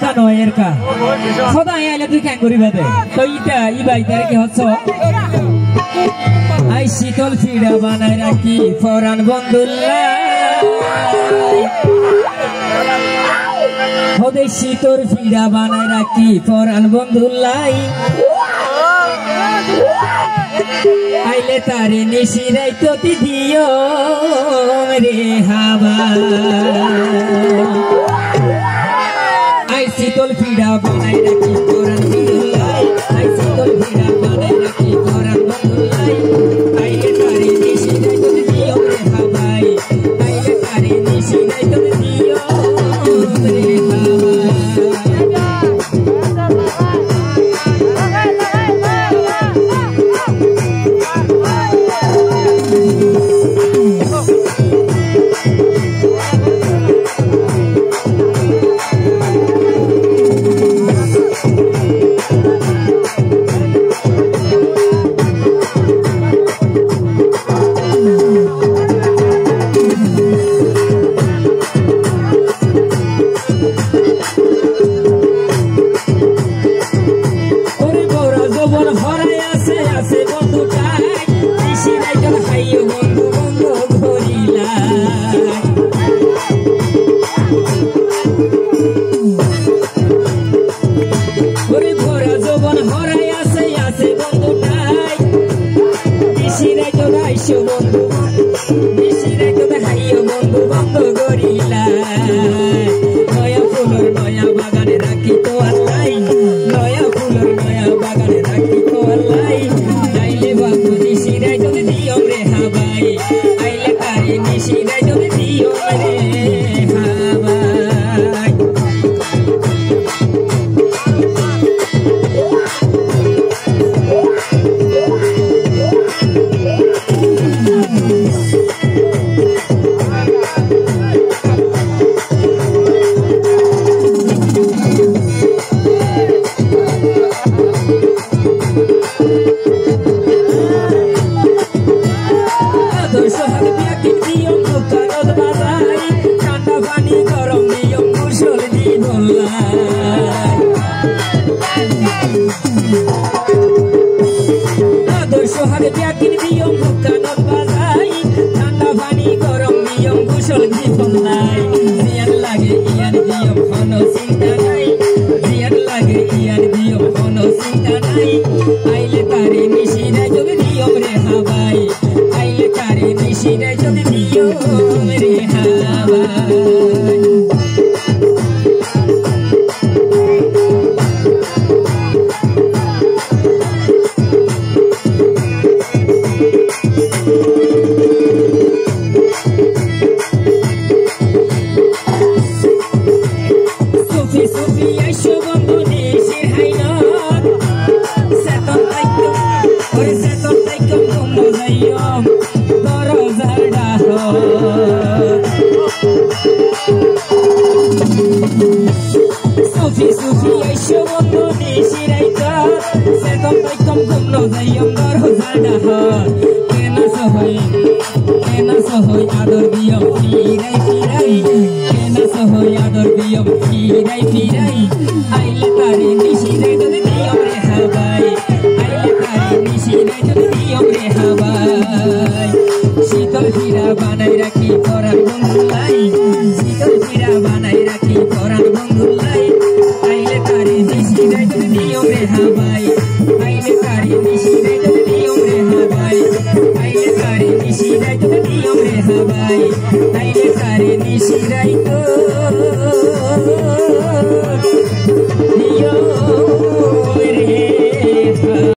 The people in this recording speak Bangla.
এরকা নয় এরকা সদাই আইলে তুই কেন করিবা দে তো ইটা ইবাই তার কি হচ্ছে আই শীতল ফিড়া বানাই রাখি ফরান বন্ধুল্লাহ হদে শীতল ফিড়া বানাই রাখি ফরান বন্ধুল্লাহ আইলে তারে নিশিরাই তো দিও রে হাবা আই শীতল ফিড়া বানাই রাখি ফরান বন্ধুল্লাহ আই শীতল ফিড়া বানাই রাখি ফরান বন্ধুল্লাহ আইলে তারে নিশিরাই তো দিও রে হাবাই আইলে তারে নিশিরাই তো দিও রে হাবা Nishi Raito